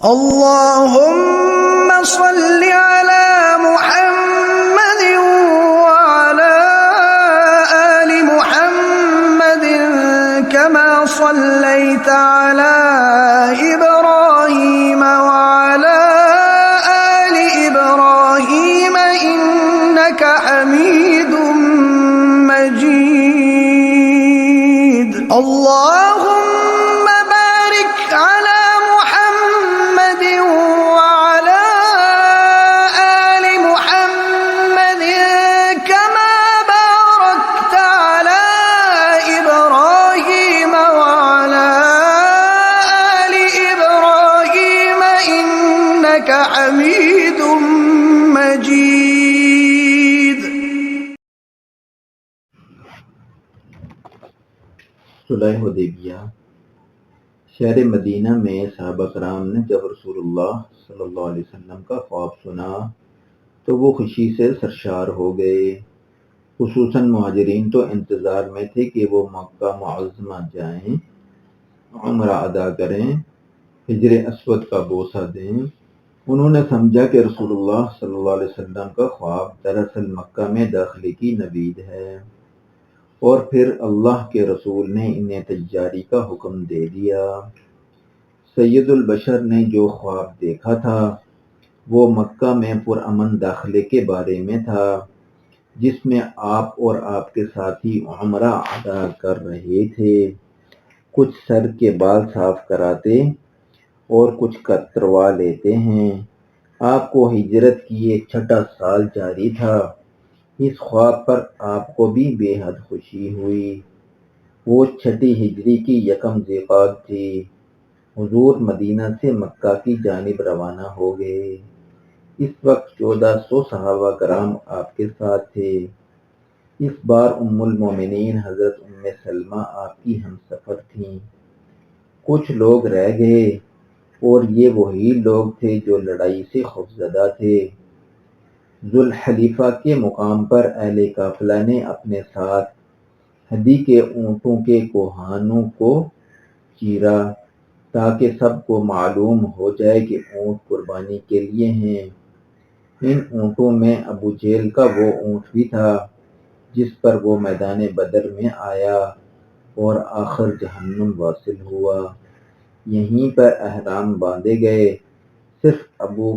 اللهم صل على محمد وعلى آل محمد كما صليت على إبراهيم وعلى آل إبراهيم إنك حميد مجيد. اللهم بارك على محمد وعلى آل محمد كما باركت على إبراهيم وعلى آل إبراهيم إنك حميد مجيد. صلح حدیبیہ۔ شہر مدینہ میں صحابہ کرام نے جب رسول اللہ صلی اللہ علیہ وسلم کا خواب سنا تو وہ خوشی سے سرشار ہو گئے۔ خصوصاً مہاجرین تو انتظار میں تھے کہ وہ مکہ معظمہ جائیں، عمرہ ادا کریں، حجر اسود کا بوسہ دیں۔ انہوں نے سمجھا کہ رسول اللہ صلی اللہ علیہ وسلم کا خواب دراصل مکہ میں داخلے کی نوید ہے، اور پھر اللہ کے رسول نے انہیں تیاری کا حکم دے دیا۔ سید البشر نے جو خواب دیکھا تھا وہ مکہ میں پرامن داخلے کے بارے میں تھا، جس میں آپ اور آپ کے ساتھی عمرہ ادا کر رہے تھے۔ کچھ سر کے بال صاف کراتے اور کچھ کتروا لیتے ہیں۔ آپ کو ہجرت کیے 6واں سال جاری تھا۔ اس خواب پر آپ کو بھی بے حد خوشی ہوئی۔ وہ 6 ہجری کی 1 ذی القعدہ تھی۔ حضور مدینہ سے مکہ کی جانب روانہ ہو گئے۔ اس وقت 1400 صحابہ کرام آپ کے ساتھ تھے۔ اس بار ام المومنین حضرت ام سلمہ آپ کی ہمسفر تھیں۔ کچھ لوگ رہ گئے اور یہ وہی لوگ تھے جو لڑائی سے خوفزدہ تھے۔ ذوالحلیفہ کے مقام پر اہل قافلہ نے اپنے ساتھ ہدی کے اونٹوں کے کوہانوں کو چیرا تاکہ سب کو معلوم ہو جائے کہ اونٹ قربانی کے لیے ہیں۔ ان اونٹوں میں ابو جہل کا وہ اونٹ بھی تھا جس پر وہ میدان بدر میں آیا اور آخر جہنم واصل ہوا۔ یہیں پر احرام باندھے گئے۔ صرف ابو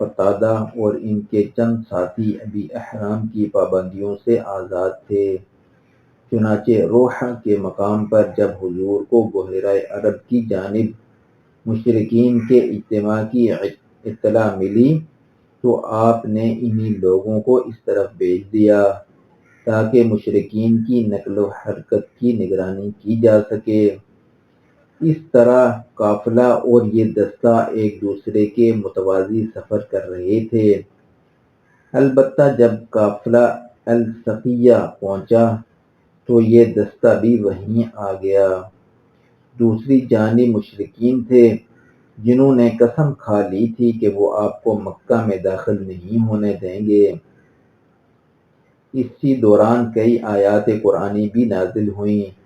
قتادہ اور ان کے چند ساتھی ابھی احرام کی پابندیوں سے آزاد تھے۔ چنانچہ روحہ کے مقام پر جب حضور کو بحیرہ عرب کی جانب مشرکین کے اجتماع کی اطلاع ملی تو آپ نے انہی لوگوں کو اس طرف بھیج دیا تاکہ مشرکین کی نقل و حرکت کی نگرانی کی جا سکے۔ اس طرح قافلہ اور یہ دستہ ایک دوسرے کے متوازی سفر کر رہے تھے۔ البتہ جب قافلہ السقیہ پہنچا تو یہ دستہ بھی وہیں آ گیا۔ دوسری جانب مشرکین تھے جنہوں نے قسم کھا لی تھی کہ وہ آپ کو مکہ میں داخل نہیں ہونے دیں گے۔ اسی دوران کئی آیات قرآنی بھی نازل ہوئیں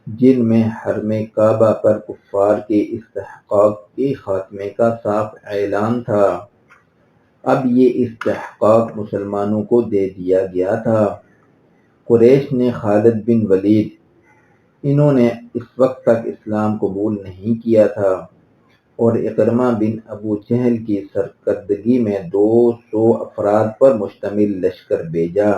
جن میں حرم کعبہ پر کفار کے استحقاق کے خاتمے کا صاف اعلان تھا۔ اب یہ استحقاق مسلمانوں کو دے دیا گیا تھا۔ قریش نے خالد بن ولید، انہوں نے اس وقت تک اسلام قبول نہیں کیا تھا، اور اکرمہ بن ابو جہل کی سرکردگی میں 200 افراد پر مشتمل لشکر بھیجا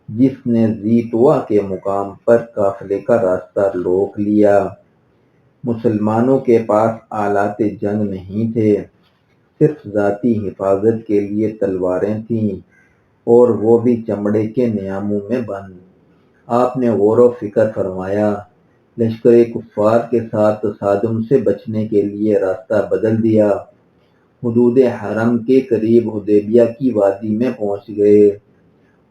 جس نے ذی طویٰ کے مقام پر قافلے کا راستہ روک لیا۔ مسلمانوں کے پاس آلات جنگ نہیں تھے، صرف ذاتی حفاظت کے لیے تلواریں تھیں، اور وہ بھی چمڑے کے نیاموں میں بند۔ آپ نے غور و فکر فرمایا، لشکر کفار کے ساتھ تصادم سے بچنے کے لیے راستہ بدل دیا، حدود حرم کے قریب حدیبیہ کی وادی میں پہنچ گئے،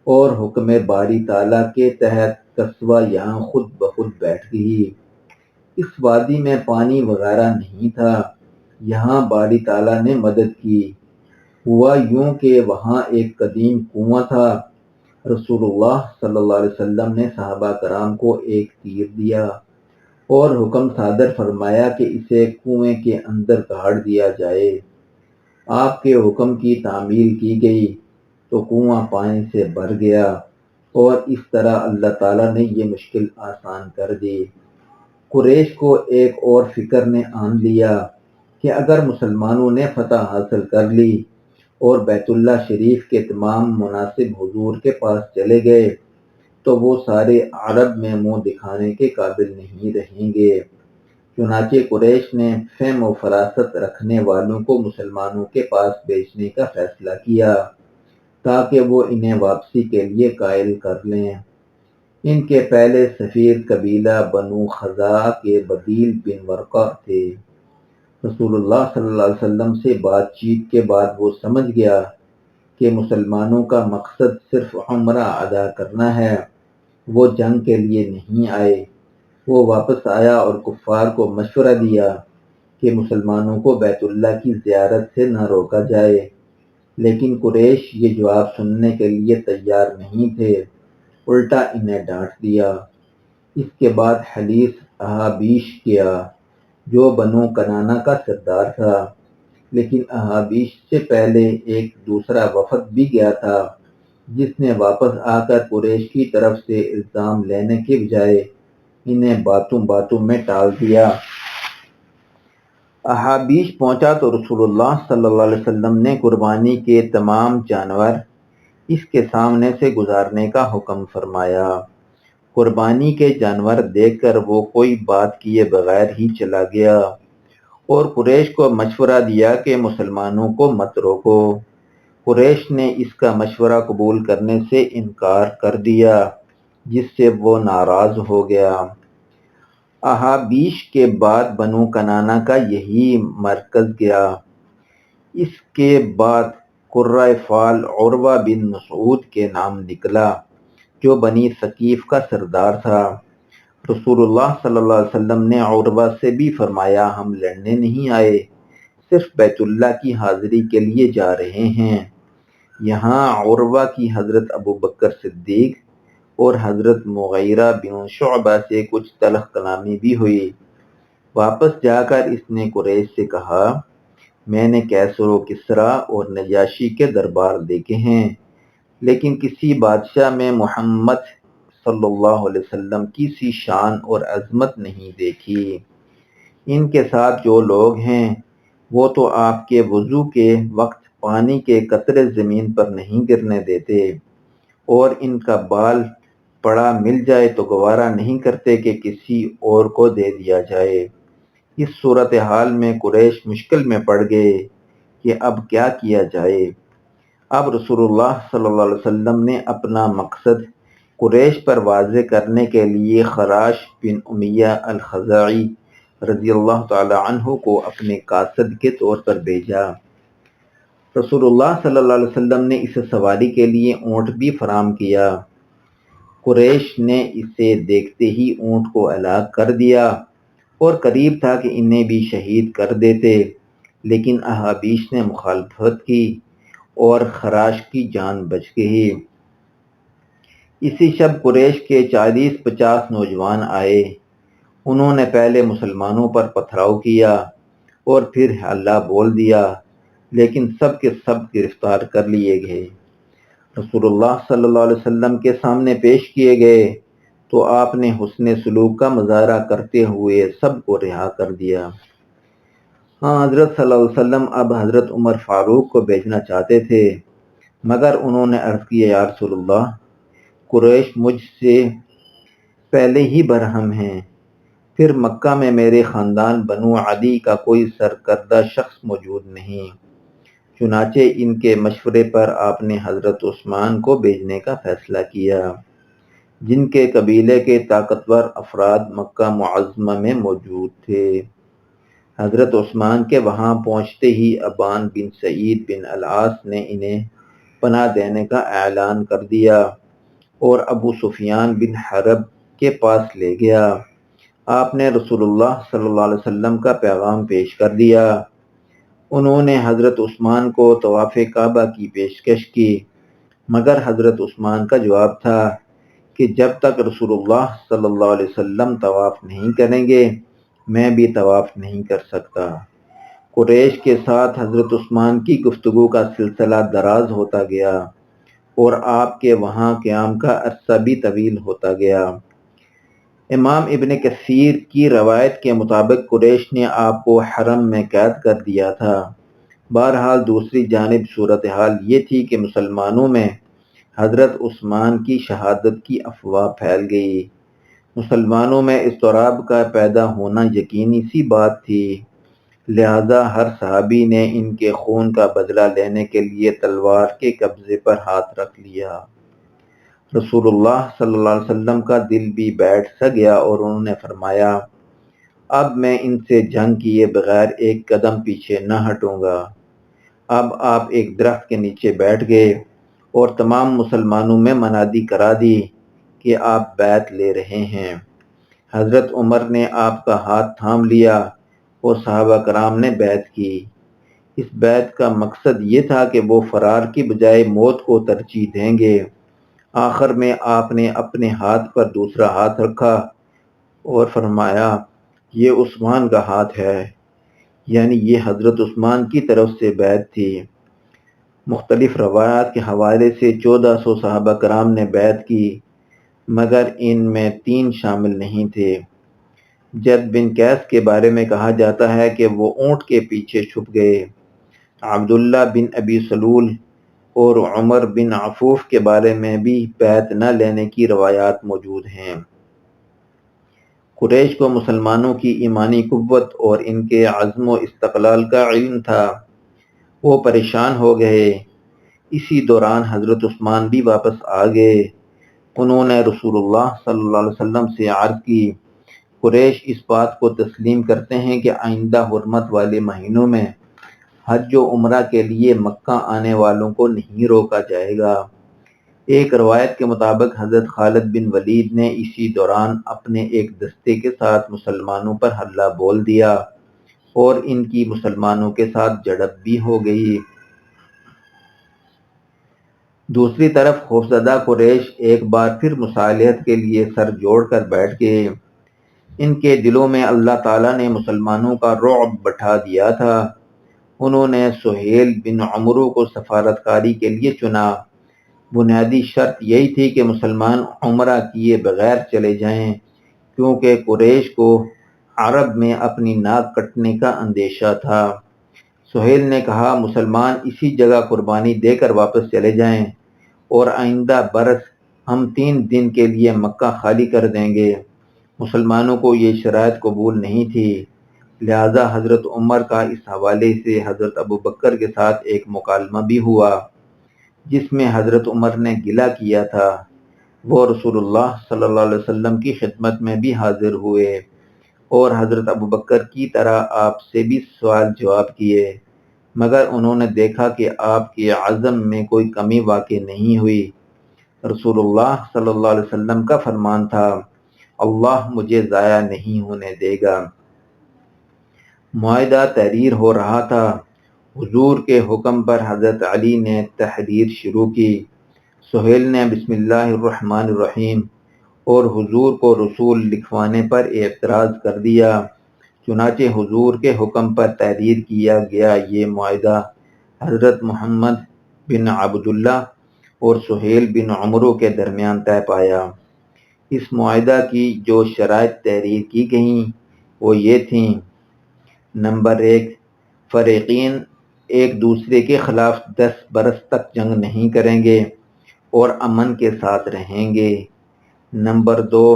اور حکم باری تعالیٰ کے تحت قصوہ یہاں خود بخود بیٹھ گئی۔ اس وادی میں پانی وغیرہ نہیں تھا، یہاں باری تعالیٰ نے مدد کی۔ ہوا یوں کہ وہاں ایک قدیم کنواں تھا۔ رسول اللہ صلی اللہ علیہ وسلم نے صحابہ کرام کو ایک تیر دیا اور حکم صادر فرمایا کہ اسے کنویں کے اندر گاڑ دیا جائے۔ آپ کے حکم کی تعمیل کی گئی تو کنواں پانی سے بھر گیا، اور اس طرح اللہ تعالیٰ نے یہ مشکل آسان کر دی۔ قریش کو ایک اور فکر نے آن لیا کہ اگر مسلمانوں نے فتح حاصل کر لی اور بیت اللہ شریف کے تمام مناسب حضور کے پاس چلے گئے تو وہ سارے عرب میں منہ دکھانے کے قابل نہیں رہیں گے۔ چنانچہ قریش نے فہم و فراست رکھنے والوں کو مسلمانوں کے پاس بھیجنے کا فیصلہ کیا تاکہ وہ انہیں واپسی کے لیے قائل کر لیں۔ ان کے پہلے سفیر قبیلہ بنو خزاعہ کے بدیل بن ورقہ تھے۔ رسول اللہ صلی اللہ علیہ وسلم سے بات چیت کے بعد وہ سمجھ گیا کہ مسلمانوں کا مقصد صرف عمرہ ادا کرنا ہے، وہ جنگ کے لیے نہیں آئے۔ وہ واپس آیا اور کفار کو مشورہ دیا کہ مسلمانوں کو بیت اللہ کی زیارت سے نہ روکا جائے، لیکن قریش یہ جواب سننے کے لیے تیار نہیں تھے، الٹا انہیں ڈانٹ دیا۔ اس کے بعد حلیث احابیش گیا جو بنو کنانہ کا سردار تھا، لیکن احابیش سے پہلے ایک دوسرا وفد بھی گیا تھا جس نے واپس آ کر قریش کی طرف سے الزام لینے کے بجائے انہیں باتوں باتوں میں ٹال دیا۔ احابیش پہنچا تو رسول اللہ صلی اللہ علیہ وسلم نے قربانی کے تمام جانور اس کے سامنے سے گزارنے کا حکم فرمایا۔ قربانی کے جانور دیکھ کر وہ کوئی بات کیے بغیر ہی چلا گیا اور قریش کو مشورہ دیا کہ مسلمانوں کو مت روکو۔ قریش نے اس کا مشورہ قبول کرنے سے انکار کر دیا، جس سے وہ ناراض ہو گیا۔ احابیش کے بعد بنو کنانہ کا یہی مرکز گیا۔ اس کے بعد قرۂ فال عروہ بن مسعود کے نام نکلا جو بنی ثقیف کا سردار تھا۔ رسول اللہ صلی اللہ علیہ وسلم نے عروہ سے بھی فرمایا ہم لڑنے نہیں آئے، صرف بیت اللہ کی حاضری کے لیے جا رہے ہیں۔ یہاں عروہ کی حضرت ابوبکر صدیق اور حضرت مغیرہ بن شعبہ سے کچھ تلخ کلامی بھی ہوئی۔ واپس جا کر اس نے قریش سے کہا میں نے کیسر و کسریٰ اور نجاشی کے دربار دیکھے ہیں، لیکن کسی بادشاہ میں محمد صلی اللہ علیہ وسلم کی سی شان اور عظمت نہیں دیکھی۔ ان کے ساتھ جو لوگ ہیں وہ تو آپ کے وضو کے وقت پانی کے قطرے زمین پر نہیں گرنے دیتے، اور ان کا بال پڑا مل جائے تو گوارا نہیں کرتے کہ کسی اور کو دے دیا جائے۔ اس صورتحال میں قریش مشکل میں پڑ گئے کہ اب کیا کیا جائے۔ اب رسول اللہ صلی اللہ علیہ وسلم نے اپنا مقصد قریش پر واضح کرنے کے لیے خراش بن امیہ الخزاعی رضی اللہ تعالی عنہ کو اپنے قاصد کے طور پر بھیجا۔ رسول اللہ صلی اللہ علیہ وسلم نے اسے سواری کے لیے اونٹ بھی فراہم کیا۔ قریش نے اسے دیکھتے ہی اونٹ کو ہلاک کر دیا اور قریب تھا کہ انہیں بھی شہید کر دیتے، لیکن احابیش نے مخالفت کی اور خراش کی جان بچ گئی۔ اسی شب قریش کے 40-50 نوجوان آئے۔ انہوں نے پہلے مسلمانوں پر پتھراؤ کیا اور پھر حلہ بول دیا، لیکن سب کے سب گرفتار کر لیے گئے۔ رسول اللہ صلی اللہ علیہ وسلم کے سامنے پیش کیے گئے تو آپ نے حسن سلوک کا مظاہرہ کرتے ہوئے سب کو رہا کر دیا۔ حضرت صلی اللہ علیہ وسلم اب حضرت عمر فاروق کو بھیجنا چاہتے تھے، مگر انہوں نے عرض کیا یا رسول اللہ، قریش مجھ سے پہلے ہی برہم ہیں، پھر مکہ میں میرے خاندان بنو عدی کا کوئی سرکردہ شخص موجود نہیں۔ چنانچہ ان کے مشورے پر آپ نے حضرت عثمان کو بھیجنے کا فیصلہ کیا، جن کے قبیلے کے طاقتور افراد مکہ معظمہ میں موجود تھے۔ حضرت عثمان کے وہاں پہنچتے ہی ابان بن سعید بن العاص نے انہیں پناہ دینے کا اعلان کر دیا اور ابو سفیان بن حرب کے پاس لے گیا۔ آپ نے رسول اللہ صلی اللہ علیہ وسلم کا پیغام پیش کر دیا۔ انہوں نے حضرت عثمان کو طواف کعبہ کی پیشکش کی، مگر حضرت عثمان کا جواب تھا کہ جب تک رسول اللہ صلی اللہ علیہ وسلم طواف نہیں کریں گے میں بھی طواف نہیں کر سکتا۔ قریش کے ساتھ حضرت عثمان کی گفتگو کا سلسلہ دراز ہوتا گیا اور آپ کے وہاں قیام کا عرصہ بھی طویل ہوتا گیا۔ امام ابن کثیر کی روایت کے مطابق قریش نے آپ کو حرم میں قید کر دیا تھا۔ بہرحال دوسری جانب صورتحال یہ تھی کہ مسلمانوں میں حضرت عثمان کی شہادت کی افواہ پھیل گئی۔ مسلمانوں میں اضطراب کا پیدا ہونا یقینی سی بات تھی، لہذا ہر صحابی نے ان کے خون کا بدلہ لینے کے لیے تلوار کے قبضے پر ہاتھ رکھ لیا۔ رسول اللہ صلی اللہ علیہ وسلم کا دل بھی بیٹھ سا گیا اور انہوں نے فرمایا، اب میں ان سے جنگ کیے بغیر ایک قدم پیچھے نہ ہٹوں گا۔ اب آپ ایک درخت کے نیچے بیٹھ گئے اور تمام مسلمانوں میں منادی کرا دی کہ آپ بیعت لے رہے ہیں۔ حضرت عمر نے آپ کا ہاتھ تھام لیا اور صحابہ کرام نے بیعت کی۔ اس بیعت کا مقصد یہ تھا کہ وہ فرار کی بجائے موت کو ترجیح دیں گے۔ آخر میں آپ نے اپنے ہاتھ پر دوسرا ہاتھ رکھا اور فرمایا، یہ عثمان کا ہاتھ ہے، یعنی یہ حضرت عثمان کی طرف سے بیعت تھی۔ مختلف روایات کے حوالے سے 1400 صحابہ کرام نے بیعت کی، مگر ان میں 3 شامل نہیں تھے۔ جد بن قیس کے بارے میں کہا جاتا ہے کہ وہ اونٹ کے پیچھے چھپ گئے۔ عبداللہ بن ابی سلول اور عمر بن عفوف کے بارے میں بھی بیعت نہ لینے کی روایات موجود ہیں۔ قریش کو مسلمانوں کی ایمانی قوت اور ان کے عزم و استقلال کا علم تھا، وہ پریشان ہو گئے۔ اسی دوران حضرت عثمان بھی واپس آ گئے۔ انہوں نے رسول اللہ صلی اللہ علیہ وسلم سے عرض کی، قریش اس بات کو تسلیم کرتے ہیں کہ آئندہ حرمت والے مہینوں میں حج و عمرہ کے لیے مکہ آنے والوں کو نہیں روکا جائے گا۔ ایک روایت کے مطابق حضرت خالد بن ولید نے اسی دوران اپنے ایک دستے کے ساتھ مسلمانوں پر حملہ بول دیا اور ان کی مسلمانوں کے ساتھ جھڑپ بھی ہو گئی۔ دوسری طرف خوفزدہ قریش ایک بار پھر مصالحت کے لیے سر جوڑ کر بیٹھ گئے۔ ان کے دلوں میں اللہ تعالیٰ نے مسلمانوں کا رعب بٹھا دیا تھا۔ انہوں نے سہیل بن عمرو کو سفارتکاری کے لیے چنا۔ بنیادی شرط یہی تھی کہ مسلمان عمرہ کیے بغیر چلے جائیں، کیونکہ قریش کو عرب میں اپنی ناک کٹنے کا اندیشہ تھا۔ سہیل نے کہا، مسلمان اسی جگہ قربانی دے کر واپس چلے جائیں اور آئندہ برس ہم 3 دن کے لیے مکہ خالی کر دیں گے۔ مسلمانوں کو یہ شرائط قبول نہیں تھی، لہذا حضرت عمر کا اس حوالے سے حضرت ابوبکر کے ساتھ ایک مکالمہ بھی ہوا، جس میں حضرت عمر نے گلہ کیا تھا۔ وہ رسول اللہ صلی اللہ علیہ وسلم کی خدمت میں بھی حاضر ہوئے اور حضرت ابوبکر کی طرح آپ سے بھی سوال جواب کیے، مگر انہوں نے دیکھا کہ آپ کے عزم میں کوئی کمی واقع نہیں ہوئی۔ رسول اللہ صلی اللہ علیہ وسلم کا فرمان تھا، اللہ مجھے ضائع نہیں ہونے دے گا۔ معاہدہ تحریر ہو رہا تھا۔ حضور کے حکم پر حضرت علی نے تحریر شروع کی۔ سہیل نے بسم اللہ الرحمن الرحیم اور حضور کو رسول لکھوانے پر اعتراض کر دیا۔ چنانچہ حضور کے حکم پر تحریر کیا گیا یہ معاہدہ حضرت محمد بن عبداللہ اور سہیل بن عمرو کے درمیان طے پایا۔ اس معاہدہ کی جو شرائط تحریر کی گئیں وہ یہ تھیں: نمبر 1، فریقین ایک دوسرے کے خلاف 10 برس تک جنگ نہیں کریں گے اور امن کے ساتھ رہیں گے۔ نمبر 2،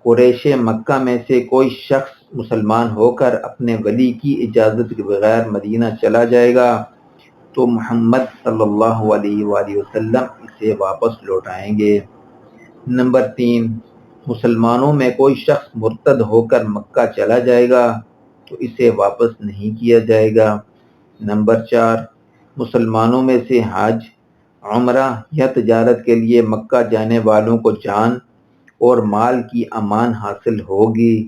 قریش مکہ میں سے کوئی شخص مسلمان ہو کر اپنے ولی کی اجازت کے بغیر مدینہ چلا جائے گا تو محمد صلی اللہ علیہ وآلہ وسلم اسے واپس لوٹائیں گے۔ نمبر 3، مسلمانوں میں کوئی شخص مرتد ہو کر مکہ چلا جائے گا تو اسے واپس نہیں کیا جائے گا۔ نمبر 4، مسلمانوں میں سے حج، عمرہ یا تجارت کے لیے مکہ جانے والوں کو جان اور مال کی امان حاصل ہوگی۔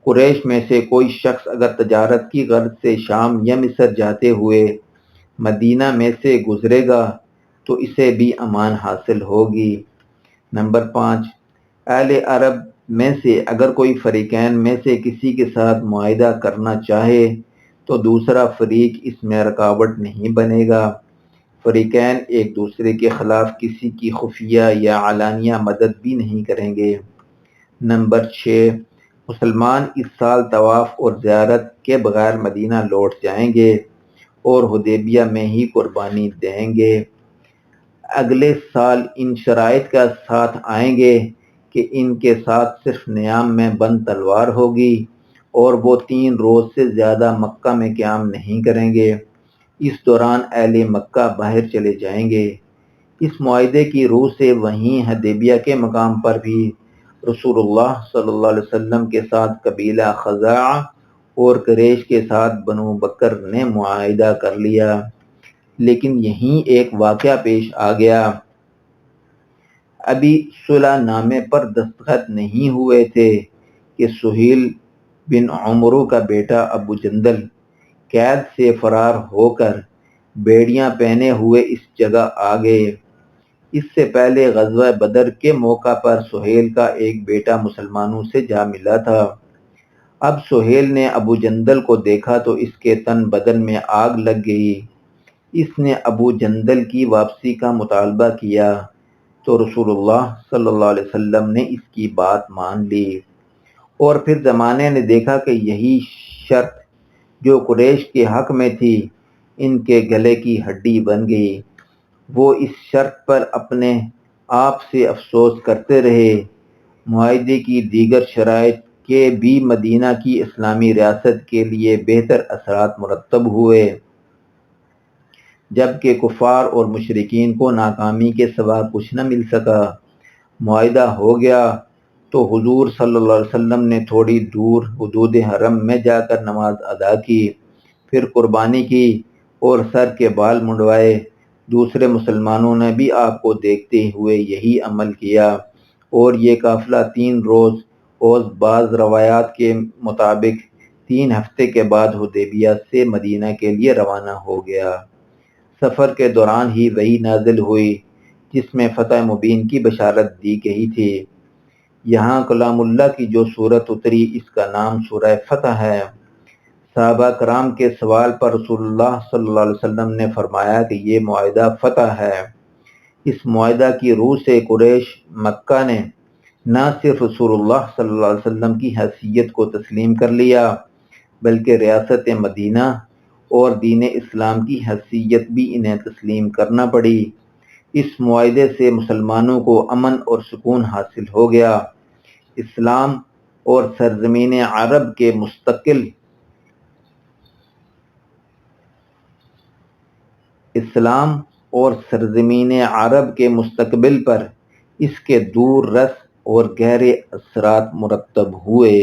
قریش میں سے کوئی شخص اگر تجارت کی غرض سے شام یا مصر جاتے ہوئے مدینہ میں سے گزرے گا تو اسے بھی امان حاصل ہوگی۔ نمبر 5، اہل عرب میں سے اگر کوئی فریقین میں سے کسی کے ساتھ معاہدہ کرنا چاہے تو دوسرا فریق اس میں رکاوٹ نہیں بنے گا۔ فریقین ایک دوسرے کے خلاف کسی کی خفیہ یا علانیہ مدد بھی نہیں کریں گے۔ نمبر 6، مسلمان اس سال طواف اور زیارت کے بغیر مدینہ لوٹ جائیں گے اور حدیبیہ میں ہی قربانی دیں گے۔ اگلے سال ان شرائط کا ساتھ آئیں گے کہ ان کے ساتھ صرف نیام میں بند تلوار ہوگی اور وہ 3 روز سے زیادہ مکہ میں قیام نہیں کریں گے۔ اس دوران اہل مکہ باہر چلے جائیں گے۔ اس معاہدے کی روح سے وہیں حدیبیہ کے مقام پر بھی رسول اللہ صلی اللہ علیہ وسلم کے ساتھ قبیلہ خزاعہ اور قریش کے ساتھ بنو بکر نے معاہدہ کر لیا، لیکن یہیں ایک واقعہ پیش آ گیا۔ ابھی صلح نامے پر دستخط نہیں ہوئے تھے کہ سہیل بن عمرو کا بیٹا ابو جندل قید سے فرار ہو کر بیڑیاں پہنے ہوئے اس جگہ آ گئے۔ اس سے پہلے غزوہ بدر کے موقع پر سہیل کا ایک بیٹا مسلمانوں سے جا ملا تھا۔ اب سہیل نے ابو جندل کو دیکھا تو اس کے تن بدن میں آگ لگ گئی۔ اس نے ابو جندل کی واپسی کا مطالبہ کیا تو رسول اللہ صلی اللہ علیہ وسلم نے اس کی بات مان لی، اور پھر زمانے نے دیکھا کہ یہی شرط جو قریش کے حق میں تھی ان کے گلے کی ہڈی بن گئی۔ وہ اس شرط پر اپنے آپ سے افسوس کرتے رہے۔ معاہدے کی دیگر شرائط کے بھی مدینہ کی اسلامی ریاست کے لیے بہتر اثرات مرتب ہوئے، جبکہ کفار اور مشرکین کو ناکامی کے سوا کچھ نہ مل سکا۔ معاہدہ ہو گیا تو حضور صلی اللہ علیہ وسلم نے تھوڑی دور حدود حرم میں جا کر نماز ادا کی، پھر قربانی کی اور سر کے بال منڈوائے۔ دوسرے مسلمانوں نے بھی آپ کو دیکھتے ہوئے یہی عمل کیا، اور یہ قافلہ 3 روز اور بعض روایات کے مطابق 3 ہفتے کے بعد حدیبیہ سے مدینہ کے لیے روانہ ہو گیا۔ سفر کے دوران ہی وحی نازل ہوئی جس میں فتح مبین کی بشارت دی گئی تھی۔ یہاں کلام اللہ کی جو سورت اتری اس کا نام سورہ فتح ہے۔ صحابہ کرام کے سوال پر رسول اللہ صلی اللہ علیہ وسلم نے فرمایا کہ یہ معاہدہ فتح ہے۔ اس معاہدہ کی روح سے قریش مکہ نے نہ صرف رسول اللہ صلی اللہ علیہ وسلم کی حیثیت کو تسلیم کر لیا، بلکہ ریاست مدینہ اور دین اسلام کی حیثیت بھی انہیں تسلیم کرنا پڑی۔ اس معاہدے سے مسلمانوں کو امن اور سکون حاصل ہو گیا۔ اسلام اور سرزمین عرب کے مستقبل پر اس کے دور رس اور گہرے اثرات مرتب ہوئے۔